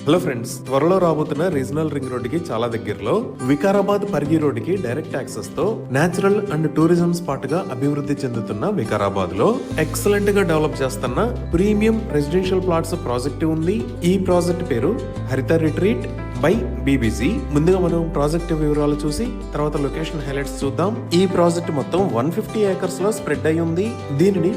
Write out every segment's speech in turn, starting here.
Hello friends, త్వరలో రాబోతున్న regional ring రోడ్డుకి చాలా దగ్గరలో వికారాబాద్ పరిగి రోడ్డుకి డైరెక్ట్ యాక్సెస్ తో నేచురల్ అండ్ టూరిజం స్పాట్ గా అభివృద్ధి చెందుతున్న వికారాబాద్ లో ఎక్సలెంట్ గా డెవలప్ చేస్తున్న ప్రీమియం రెసిడెన్షియల్ ప్లాట్స్ ప్రాజెక్ట్ ఉంది. ఈ ప్రాజెక్ట్ పేరు హరిత రిట్రీట్ బై బీబీసీ. ముందుగా మనం ప్రాజెక్ట్ వివరాలు చూసి తర్వాత లొకేషన్ హైలైట్స్ చూద్దాం. ఈ ప్రాజెక్ట్ మొత్తం 150 ఏకర్స్ లో స్ప్రెడ్ అయి ఉంది. దీనిని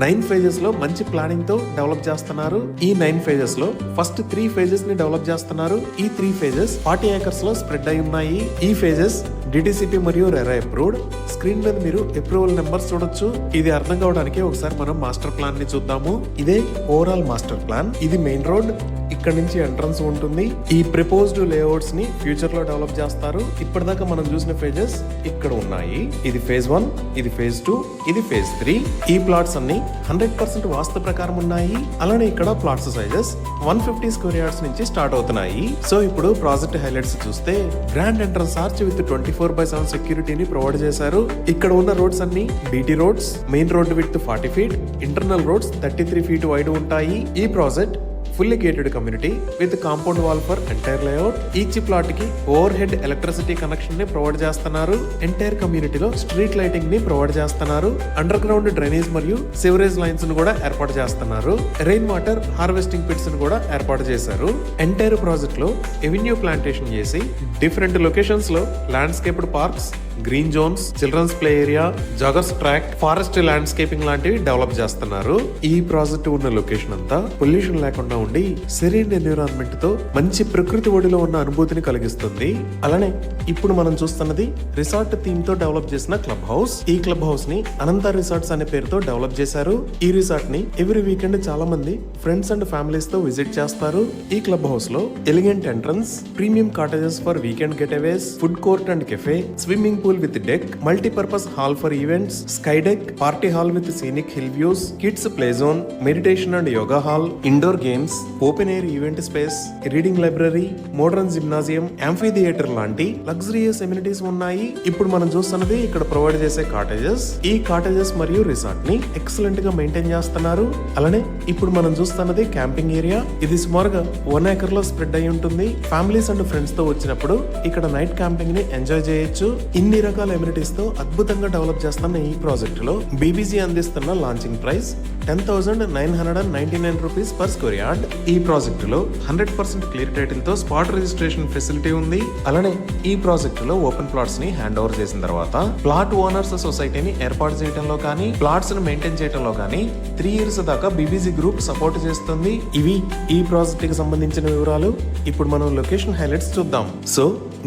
9 ఫేజెస్ లో మంచి ప్లానింగ్ తో డెవలప్ చేస్తున్నారు. ఈ 9 ఫేజెస్ లో ఫస్ట్ 3 ఫేజెస్ ని డెవలప్ చేస్తున్నారు. ఈ 3 ఫేజెస్ 40 ఏకర్స్ లో స్ప్రెడ్ అయి ఉన్నాయి. ఈ ఫేజెస్ డిటిసిపి మరియు రెరా అప్రూవ్డ్. స్క్రీన్ మీద మీరు అప్రూవల్ నెంబర్స్ చూడొచ్చు. ఇది అర్థం కావడానికి ఒకసారి మనం మాస్టర్ ప్లాన్ ని చూద్దాము. ఇదే ఓవరాల్ మాస్టర్ ప్లాన్. ఇది మెయిన్ రోడ్. ఇక్కడ నుంచి ఎంట్రన్స్ ఉంటుంది. ఈ ప్రపోజ్డ్ లేఅవుట్స్ ని ఫ్యూచర్ లో డెవలప్ చేస్తారు. ఇప్పటిదాకా మనం చూసిన ఫేజెస్ ఇక్కడ ఉన్నాయి. ఇది ఫేజ్ 1, ఇది ఫేజ్ 2, ఇది ఫేజ్ 3. ఈ ప్లాట్స్ అన్ని 100% వాస్తు ప్రకారం ఉన్నాయి. అలానే ఇక్కడ ప్లాట్స్ సైజెస్ 150 స్క్వేర్ యార్డ్స్ నుంచి స్టార్ట్ అవుతున్నాయి. సో ఇప్పుడు ప్రాజెక్ట్ హైలైట్స్ చూస్తే గ్రాండ్ ఎంట్రన్స్ ఆర్చ్ విత్ 24/7 సెక్యూరిటీని ప్రొవైడ్ చేశారు. ఇక్కడ ఉన్న రోడ్స్ అన్ని BT roads. Main road with 40 feet, internal roads 33 feet wide ఉంటాయి. ఈ project fully gated community with compound wall for entire layout. Each plot కి ఓవర్ హెడ్ ఎలక్ట్రిసిటీ కనెక్షన్ ని provide చేస్తున్నారు. ఎంటైర్ కమ్యూనిటీలో స్ట్రీట్ లైటింగ్ ని provide చేస్తున్నారు. Under ground drainage మరియు sewerage lines ను కూడా ఏర్పాటు చేస్తున్నారు. రెయిన్ వాటర్ హార్వెస్టింగ్ పిట్స్ ను కూడా ఏర్పాటు చేశారు. ఎంటైర్ ప్రాజెక్ట్ లో ఎవెన్యూ ప్లాంటేషన్ చేసి డిఫరెంట్ లొకేషన్స్ లో landscaped parks, green zones, children's play area, joggers track, forest landscaping లాంటివి డెవలప్ చేస్తున్నారు. ఈ ప్రాజెక్ట్ ఉన్న లొకేషన్ అంతా పొల్యూషన్ లేకుండా ఉండి సెరీన్ ఎన్విరాన్మెంట్ తో మంచి ప్రకృతి ఒడిలో ఉన్న అనుభూతిని కలిగిస్తుంది. అలానే ఇప్పుడు మనం చూస్తున్నది రిసార్ట్ థీమ్ తో డెవలప్ చేసిన క్లబ్ హౌస్. ఈ క్లబ్ హౌస్ ని అనంత రిసార్ట్స్ అనే పేరుతో డెవలప్ చేశారు. ఈ రిసార్ట్ ని ఎవ్రీ వీకెండ్ చాలా మంది ఫ్రెండ్స్ అండ్ ఫ్యామిలీస్ తో విజిట్ చేస్తారు. ఈ క్లబ్ హౌస్ లో elegant entrance, premium cottages for weekend getaways, food court and cafe, swimming pool with deck, multi-purpose hall for events, sky deck, party hall with scenic hill views, kids play zone, meditation and yoga hall, indoor games, open air event space, reading library, modern gymnasium, amphitheater లాంటి luxurious amenities ఉన్నాయి. ఇప్పుడు మనం చూస్తున్నది ఇక్కడ provide చేసే cottages. ఈ cottages మరియు resort ని ఎక్సలెంట్ గా మెయింటైన్ చేస్తున్నారు. అలానే ఇప్పుడు మనం చూస్తున్నది క్యాంపింగ్ ఏరియా. ఇది సుమారుగా 1 ఏకర్ లో స్ప్రెడ్ అయి ఉంటుంది. ఫ్యామిలీస్ అండ్ ఫ్రెండ్స్ తో వచ్చినప్పుడు ఇక్కడ నైట్ క్యాంపింగ్ ని ఎంజాయ్ చేయొచ్చు. ఇన్ని రకాల ఎమ్యూనిటీస్ తో అద్భుతంగా డెవలప్ చేస్తున్న ఈ ప్రాజెక్ట్ లో బీబీసీ అందిస్తున్న launching price 10,999 rupees per square yard. ఈ ప్రాజెక్ట్ లో 100% క్లియర్ టైటిల్ తో స్పాట్ రిజిస్ట్రేషన్ ఫెసిలిటీ ఉంది. అలానే ఈ ప్రాజెక్ట్ లో ఓపెన్ ప్లాట్స్ ని హ్యాండ్ ఓవర్ చేసిన తర్వాత ప్లాట్ ఓనర్స్ సొసైటీని ఏర్పాటు చేయడంలో కానీ ప్లాట్స్ ని మెయింటైన్ చేయడంలో కానీ 3 ఇయర్స్ దాకా బీబీసీ గ్రూప్ సపోర్ట్ చేస్తుంది. ఇవి ఈ ప్రాజెక్ట్ కి సంబంధించిన వివరాలు. ఇప్పుడు మనం లొకేషన్ హైలైట్స్ చూద్దాం. సో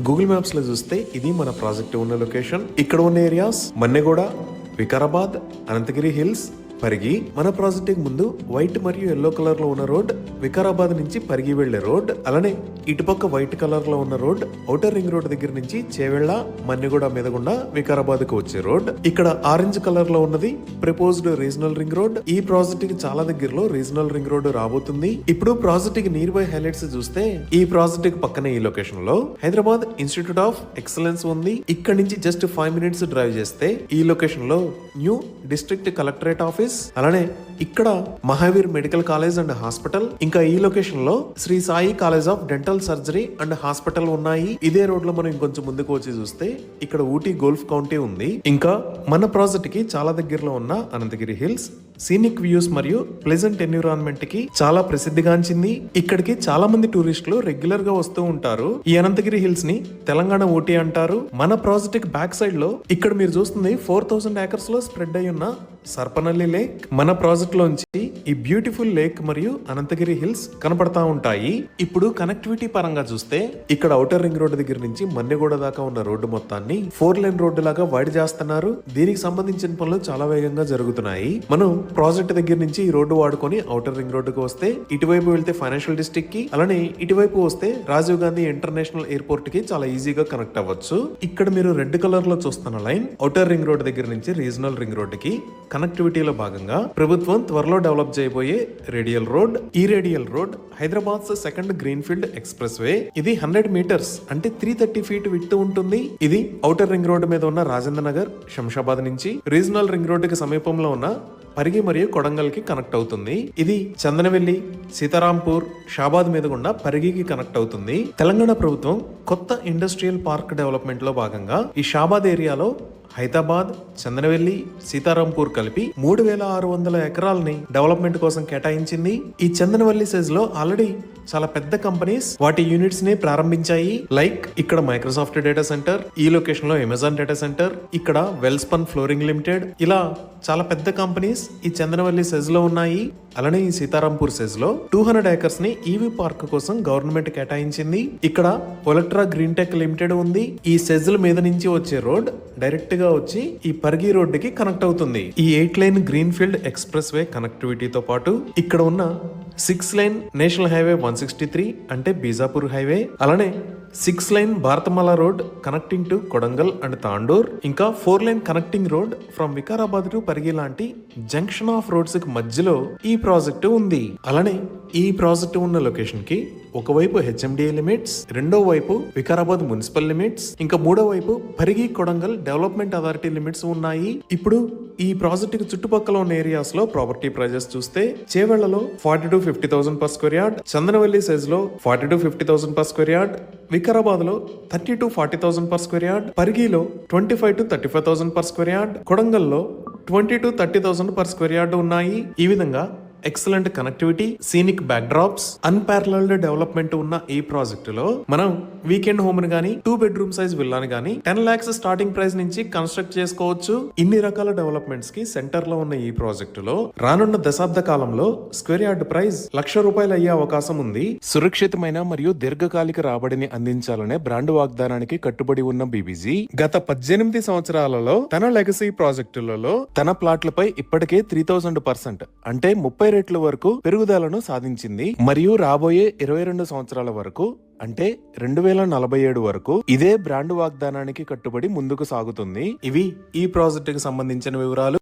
గూగుల్ మ్యాప్స్ లో చూస్తే ఇది మన ప్రాజెక్ట్ ఉన్న లొకేషన్. ఇక్కడ ఉన్న ఏరియాస్ మన్నెగూడ, వికారాబాద్, అనంతగిరి హిల్స్, పరిగి. మన ప్రాజెక్ట్ కి ముందు వైట్ మరియు ఎల్లో కలర్ లో ఉన్న రోడ్ వికారాబాద్ నుంచి పరిగి వెళ్లే రోడ్. అలానే ఇటుపక్క వైట్ కలర్ లో ఉన్న రోడ్ ఔటర్ రింగ్ రోడ్ దగ్గర నుంచి చేవెళ్ల, మన్నెగూడ మీదగుండా వికారాబాద్ కు వచ్చే రోడ్. ఇక్కడ ఆరెంజ్ కలర్ లో ఉన్నది ప్రపోజ్డ్ రీజనల్ రింగ్ రోడ్. ఈ ప్రాజెక్ట్ కి చాలా దగ్గరలో రీజనల్ రింగ్ రోడ్ రాబోతుంది. ఇప్పుడు ప్రాజెక్ట్ కి నియర్ బై హైలైట్స్ చూస్తే ఈ ప్రాజెక్ట్ కి పక్కనే ఈ లొకేషన్ లో హైదరాబాద్ ఇన్స్టిట్యూట్ ఆఫ్ ఎక్సలెన్స్ ఉంది. ఇక్కడ నుంచి జస్ట్ 5 మినిట్స్ డ్రైవ్ చేస్తే ఈ లొకేషన్ లో న్యూ డిస్ట్రిక్ట్ కలెక్టరేట్ ఆఫీస్, అలానే ఇక్కడ Mahavir medical college and hospital, ఇంకా ఈ లొకేషన్ లో Shri Sai college of dental surgery and hospital ఉన్నాయి. ఇదే రోడ్ లో మనం ఇంకొంచెం ముందుకు వచ్చి చూస్తే ఇక్కడ ఊటీ గోల్ఫ్ కౌంటీ ఉంది. ఇంకా మన ప్రాజెక్ట్ కి చాలా దగ్గరలో ఉన్న అనంతగిరి హిల్స్ సీనిక్ వ్యూస్ మరియు ప్లెజెంట్ ఎన్విరాన్మెంట్ కి చాలా ప్రసిద్ధిగాంచింది. ఇక్కడికి చాలా మంది టూరిస్టులు రెగ్యులర్ గా వస్తూ ఉంటారు. ఈ అనంతగిరి హిల్స్ ని తెలంగాణ ఊటీ అంటారు. మన ప్రాజెక్ట్ కి బ్యాక్ సైడ్ లో ఇక్కడ మీరు చూస్తుంది 4000 ఏకర్స్ లో స్ప్రెడ్ అయి ఉన్న సర్పనల్లి లేక్. మన ప్రాజెక్ట్ లోంచి ఈ బ్యూటిఫుల్ లేక్ మరియు అనంతగిరి హిల్స్ కనపడతా ఉంటాయి. ఇప్పుడు కనెక్టివిటీ పరంగా చూస్తే ఇక్కడ ఔటర్ రింగ్ రోడ్డు దగ్గర నుంచి మన్నెగూడ దాకా ఉన్న రోడ్డు మొత్తాన్ని 4 లేన్ రోడ్డు లాగా వైడ్ చేస్తున్నారు. దీనికి సంబంధించిన పనులు చాలా వేగంగా జరుగుతున్నాయి. మనం ప్రాజెక్ట్ దగ్గర నుంచి ఈ రోడ్డు వాడుకొని ఔటర్ రింగ్ రోడ్డుకు వస్తే ఇటువైపు వెళ్తే ఫైనాన్షియల్ డిస్ట్రిక్ట్ కి, అలానే ఇటువైపు వస్తే రాజీవ్ గాంధీ ఇంటర్నేషనల్ ఎయిర్పోర్ట్ కి చాలా ఈజీగా కనెక్ట్ అవ్వచ్చు. ఇక్కడ మీరు రెడ్ కలర్ లో చూస్తున్న లైన్ ఔటర్ రింగ్ రోడ్ దగ్గర నుంచి రీజనల్ రింగ్ రోడ్డుకి కనెక్టివిటీలో భాగంగా ప్రభుత్వం త్వరలో డెవలప్ చేయబోయే రేడియల్ రోడ్. ఈ radial road Hyderabad second greenfield express way. ఇది 100 మీటర్స్ అంటే 330 ఫీట్ విడ్త్ ఉంటుంది. ఇది ఔటర్ రింగ్ రోడ్ మీద ఉన్న రాజేంద్ర నగర్, శంషాబాద్ నుంచి రీజనల్ రింగ్ రోడ్ కి సమీపంలో ఉన్న పరిగి మరియు కొడంగల్ కి కనెక్ట్ అవుతుంది. ఇది చందనవెల్లి, సీతారాంపూర్, షాబాద్ మీద గుండా పరిగికి కనెక్ట్ అవుతుంది. తెలంగాణ ప్రభుత్వం కొత్త ఇండస్ట్రియల్ పార్క్ డెవలప్మెంట్ లో భాగంగా ఈ షాబాద్ ఏరియాలో హైదరాబాద్, చందనవెల్లి, సీతారాంపూర్ కలిపి 3600 ఎకరాలని డెవలప్మెంట్ కోసం కేటాయించింది. ఈ చందనవెల్లి సెజ్ లో ఆల్రెడీ చాలా పెద్ద కంపెనీస్ వాటి యూనిట్స్ ని ప్రారంభించాయి. లైక్ ఇక్కడ మైక్రోసాఫ్ట్ డేటా సెంటర్, ఈ లొకేషన్ లో అమెజాన్ డేటా సెంటర్, ఇక్కడ వెల్స్పన్ ఫ్లోరింగ్ లిమిటెడ్, ఇలా చాలా పెద్ద కంపెనీస్ ఈ చందనవెల్లి సెజ్ లో ఉన్నాయి. అలానే ఈ సీతారాంపూర్ సెజ్ లో 200 ఏకర్స్ ని ఈవీ పార్క్ కోసం గవర్నమెంట్ కేటాయించింది. ఇక్కడ ఒలెక్ట్రా గ్రీన్ టెక్ లిమిటెడ్ ఉంది. ఈ సెజ్ల మీద నుంచి వచ్చే రోడ్ డైరెక్ట్ గా వచ్చి ఈ పరిగి రోడ్డుకి కనెక్ట్ అవుతుంది. ఈ 8 line green field expressway కనెక్టివిటీతో పాటు ఇక్కడ ఉన్న 6 లైన్ నేషనల్ హైవే 163 అంటే బీజాపూర్ హైవే, అలానే 6 line Bharatmala road connecting to Kodangal and Tandur, ఇంకా 4 line connecting road from Vikarabad to Parigi లాంటి జంక్షన్ ఆఫ్ రోడ్స్ కి మధ్యలో ఈ ప్రాజెక్టు ఉంది. అలానే ఈ ప్రాజెక్టు ఉన్న లొకేషన్ కి ఒకవైపు హెచ్ఎండిఏ లిమిట్స్, రెండో వైపు వికారాబాద్ మున్సిపల్ లిమిట్స్, ఇంకా మూడో వైపు Parigi Kodangal development authority limits ఉన్నాయి. ఇప్పుడు ఈ ప్రాజెక్ట్ కి చుట్టుపక్కల ఉన్న ఏరియాస్ లో ప్రాపర్టీ ప్రైజెస్ చూస్తే చేవెళ్లలో 40 to 50,000 per square yard, Chandanavelli SEZ లో 40 to 50,000 per square yard, Vikarabad లో 30 to 40,000 per square yard, పరిగిలో 25 to 35,000 per square yard, కొడంగల్లో 20 to 30,000 per square yard ఉన్నాయి. ఈ విధంగా excellent connectivity, scenic back drops, unparalleled development ఉన్న ఈ ప్రాజెక్ట్ లో మనం వీకెండ్ హోమ్ ని గానీ 2 bedroom సైజ్ విల్లాని గానీ 10 lakhs స్టార్టింగ్ ప్రైస్ నుంచి కన్స్ట్రక్ట్ చేసుకోవచ్చు. ఇన్ని రకాల డెవలప్మెంట్స్ కి సెంటర్ లో ఉన్న ఈ ప్రాజెక్టు లో రానున్న దశాబ్ద కాలంలో స్క్వేర్ యార్డ్ ప్రైస్ ₹1,00,000 అయ్యే అవకాశం ఉంది. సురక్షితమైన మరియు దీర్ఘకాలిక రాబడిని అందించాలనే బ్రాండ్ వాగ్దానానికి కట్టుబడి ఉన్న బీబీజీ గత 18 సంవత్సరాలలో తన లెగసీ ప్రాజెక్టులలో తన ప్లాట్లపై ఇప్పటికే 3000% అంటే 30 రెట్ల వరకు పెరుగుదలను సాధించింది. మరియు రాబోయే 22 సంవత్సరాల వరకు అంటే 2047 వరకు ఇదే బ్రాండ్ వాగ్దానానికి కట్టుబడి ముందుకు సాగుతుంది. ఇవి ఈ ప్రాజెక్టుకు సంబంధించిన వివరాలు.